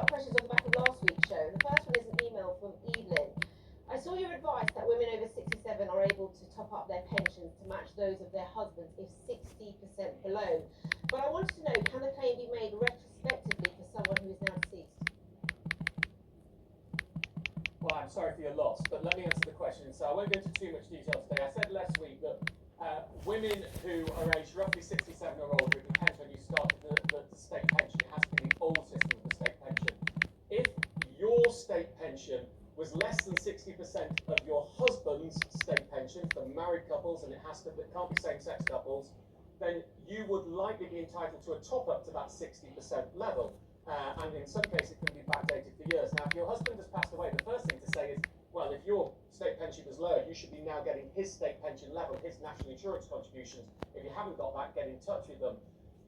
lot of questions on the back of last week's show. The first one is an email from Evelyn. I saw your advice that women over 67 are able to top up their pensions to match those of their husbands if 60% below. But I wanted to know, can the claim be made retrospectively for someone who is now deceased? Well, I'm sorry for your loss, but let me answer the question. So I won't go into too much detail today. I said last week that women who are aged roughly 67 or older, it depends when you started the state pension. It has to be the old system of the state pension. If your state pension was less than 60% of your husband's state pension for married couples, and it can't be same-sex couples, then you would likely be entitled to a top-up to that 60% level. And in some cases, it can be backdated for years. Now, if your husband has passed away, the first thing to say is, well, if your state pension was lower, you should be now getting his state pension level, his national insurance contributions. If you haven't got that, get in touch with them.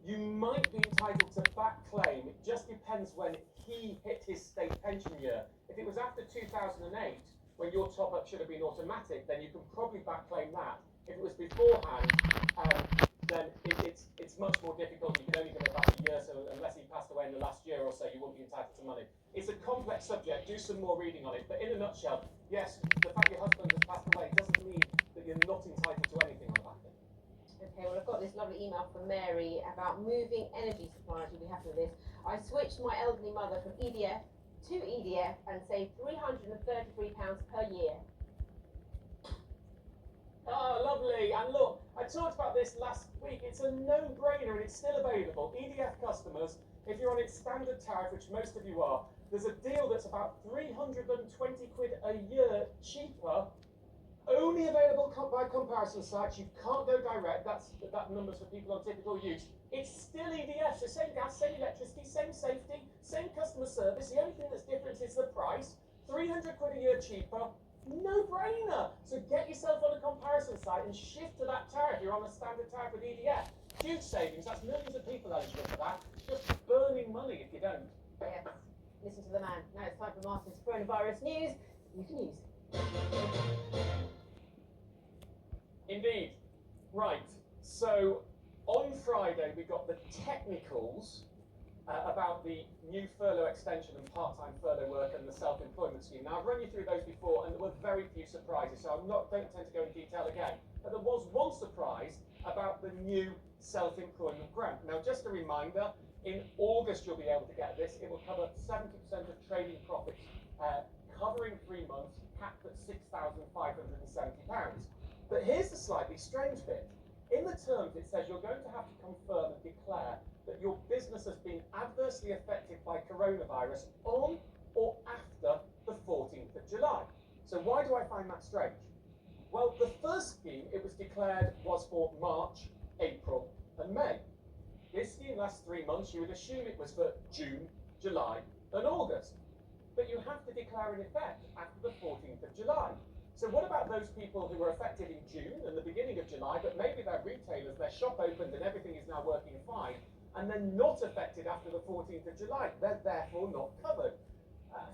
You might be entitled to back claim. It just depends when he hit his state pension year. If it was after 2008, when your top-up should have been automatic, then you can probably back claim that. If it was beforehand, then it's much more difficult. You can only go back a year, so unless he passed away in the last year or so, you won't be entitled to money. It's a complex subject. Do some more reading on it. But in a nutshell, yes, the fact your husband has passed away doesn't mean that you're not entitled to anything on the back end. Okay, well, I've got this lovely email from Mary about moving energy suppliers. You'll be happy with this. I switched my elderly mother from EDF to EDF and saved £333 per year. Oh, lovely. And look, I talked about this last week. It's a no-brainer and it's still available. EDF customers, if you're on its standard tariff, which most of you are, there's a deal that's about 320 quid a year cheaper, only available by comparison sites. You can't go direct. That number's for people on typical use. It's still EDF, so same gas, same electricity, same safety, same customer service. The only thing that's different is the price. 300 quid a year cheaper. No-brainer. So get yourself on a comparison site and shift to that tariff. You're on a standard tariff with EDF. Huge savings. That's millions of people eligible for that. Just burning money if you don't. Yes. Listen to the man. Now it's time for Martin's coronavirus news. You can use. Indeed. Right. So on Friday we got the technicals about the new furlough extension and part-time furlough work and the self-employment scheme. Now, I've run you through those before, and there were very few surprises, so don't intend to go in detail again. But there was one surprise about the new self-employment grant. Now, just a reminder, in August you'll be able to get this. It will cover 70% of trading profits, covering 3 months, capped at £6,570. But here's the slightly strange bit. In the terms, it says you're going to have to confirm and declare that your business has been adversely affected by coronavirus on or after the 14th of July. So why do I find that strange? Well, the first scheme it was declared was for March, April and May. This scheme lasts 3 months. You would assume it was for June, July and August. But you have to declare an effect after the 14th of July. So what about those people who were affected in June and the beginning of July, but maybe they're retailers, their shop opened and everything is now working fine, and then not affected after the 14th of July? They're therefore not covered.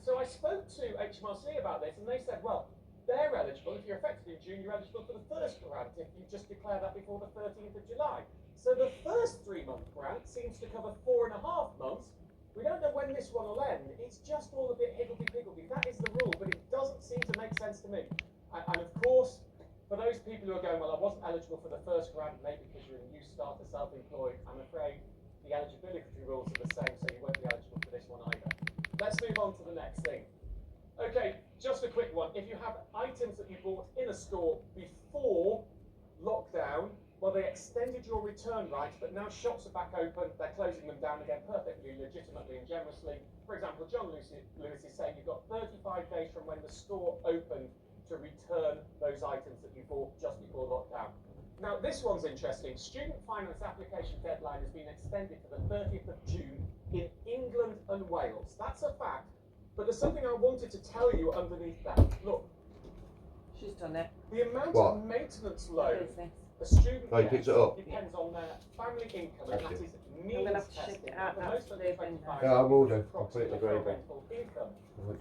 So I spoke to HMRC about this, and they said, well, they're eligible. If you're affected in June, you're eligible for the first grant if you just declare that before the 13th of July. So the first 3-month grant seems to cover 4.5 months. We don't know when this one will end. It's just all a bit higgledy-piggledy. That is the rule, but it doesn't seem to make sense to me. And of course, for those people who are going, well, I wasn't eligible for the first grant, maybe because you're a new starter, self-employed, I'm afraid the eligibility rules are the same, so you won't be eligible for this one either. Let's move on to the next thing. Okay, just a quick one. If you have items that you bought in a store before lockdown, well, they extended your return rights, but now shops are back open. They're closing them down again perfectly legitimately and generously. For example, John Lewis is saying you've got 35 days from when the store opened to return those items that you bought just before lockdown. Now, this one's interesting. Student finance application deadline has been extended to the 30th of June in England and Wales. That's a fact, but there's something I wanted to tell you underneath that. Look. She's done it. The amount of maintenance loan a student gets depends on their family income, and that is means tested. Yeah, I will do. Completely agree.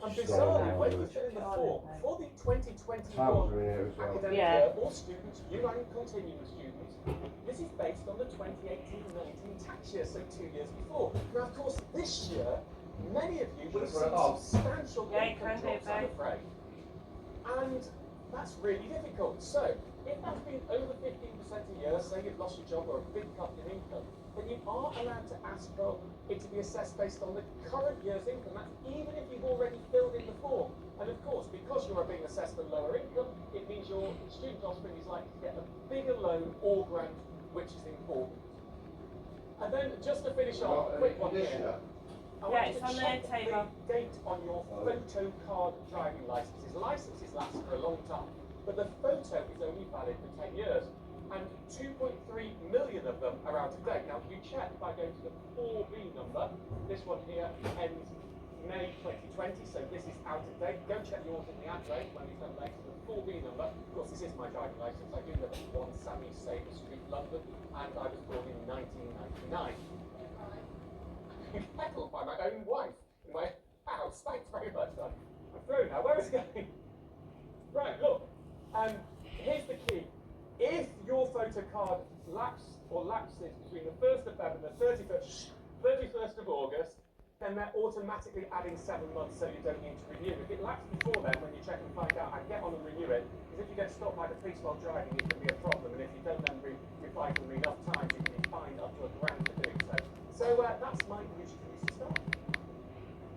And bizarrely, when you fill in the form for the 2021 academic year, all students, new and continuing students, this is based on the 2018-19 tax year, so 2 years before. Now, of course, this year, many of you will have Should I seen put it on? substantial Yeah, you income can do it, drops, I'm babe. afraid. And that's really difficult. So, if that's been over 15% a year, say you've lost your job or a big cut in income, then you are allowed to ask for it to be assessed based on the current year's income. That's even if you've already filled in the form. And of course, because you are being assessed for lower income, it means your student offspring is likely to get a bigger loan or grant, which is important. And then, just to finish off, a quick one here. I want you it's to on check the table. the date on your photo card driving licenses. Licenses last for a long time, but the photo is only valid for 10 years. And 2.3 million of them are out of date. Now, you check by going to the 4B number. This one here ends May 2020, so this is out of date. Go check yours in the address when you come later. The 4B number. Of course, this is my driving license. I do live at 1 Sammy Sabre Street, London, and I was born in 1999. Heckled by my own wife in my house. Thanks very much, son. I'm through now. Where is it going? Right, look. Here's the key. If your photo card lapses between the 1st of February and the 31st of August, then they're automatically adding 7 months, so you don't need to renew. If it lapses before then, when you check and find out, I get on and renew it, because if you get stopped by the police while driving, it can be a problem, and if you don't then reply to them enough times, you can be fined up to £1,000 for doing so. So that's my news for you to start.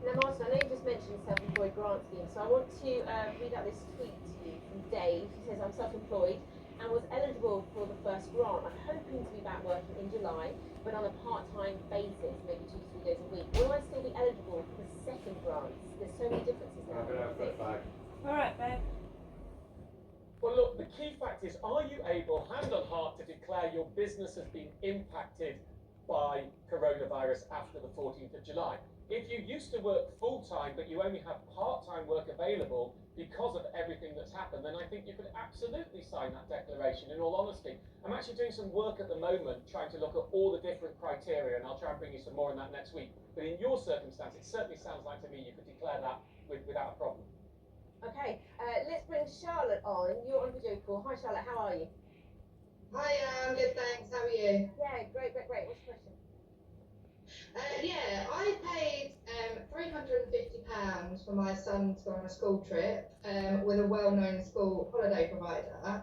Now, Martin, I know you just mentioned self-employed grant scheme, so I want to read out this tweet to you from Dave. He says, I'm self-employed and was eligible for the first grant. I'm hoping to be back working in July, but on a part-time basis, maybe 2 to 3 days a week. Will I still be eligible for the second grant? There's so many differences now. I'm going to have that bag. Alright, babe. Well, look, the key fact is, are you able, hand on heart, to declare your business has been impacted by coronavirus after the 14th of July? If you used to work full-time, but you only have part-time work available because of everything that's happened, then I think you could absolutely sign that declaration, in all honesty. I'm actually doing some work at the moment, trying to look at all the different criteria, and I'll try and bring you some more on that next week. But in your circumstance, it certainly sounds like to me you could declare that without a problem. Okay, let's bring Charlotte on. You're on video call. Hi, Charlotte, how are you? Hi, I'm good, thanks. How are you? Yeah, great. What's your question? Yeah, I paid £350 for my son to go on a school trip with a well-known school holiday provider.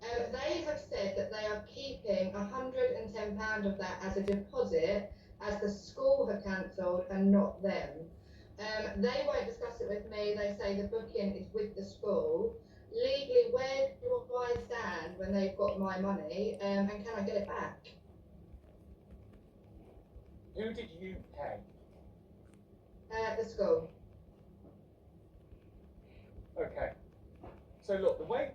They have said that they are keeping £110 of that as a deposit, as the school have cancelled and not them. They won't discuss it with me. They say the booking is with the school. Legally, where do I stand when they've got my money, and can I get it back? Who did you pay? The school. Okay. So look, the way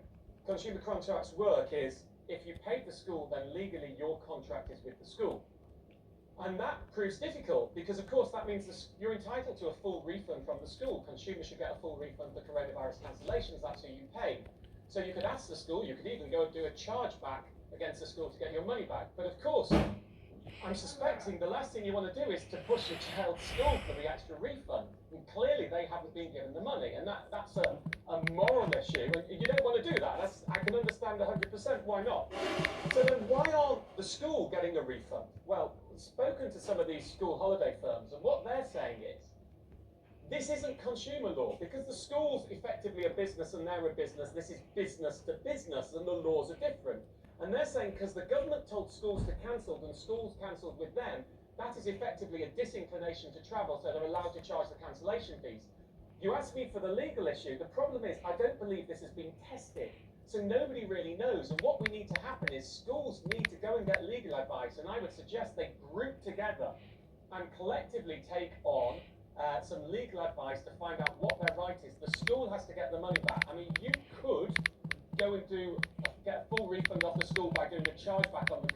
consumer contracts work is, if you paid the school, then legally your contract is with the school. And that proves difficult, because of course that means you're entitled to a full refund from the school. Consumers should get a full refund for coronavirus cancellations, that's who you paid. So you could ask the school, you could even go and do a chargeback against the school to get your money back. But of course, I'm suspecting the last thing you want to do is to push your child's school for the extra refund. And clearly they haven't been given the money, and that's a moral issue, and you don't want to do that. I can understand 100% why not. So then why aren't the school getting a refund? Well, I've spoken to some of these school holiday firms, and what they're saying is, this isn't consumer law, because the school's effectively a business and they're a business. This is business to business, and the laws are different. And they're saying because the government told schools to cancel and schools cancelled with them, that is effectively a disinclination to travel, so they're allowed to charge the cancellation fees. You asked me for the legal issue. The problem is, I don't believe this has been tested, so nobody really knows. And what we need to happen is schools need to go and get legal advice, and I would suggest they group together and collectively take on some legal advice to find out what their right is. The school has to get the money back. I mean, you could go and get a full refund off the school by doing a chargeback on the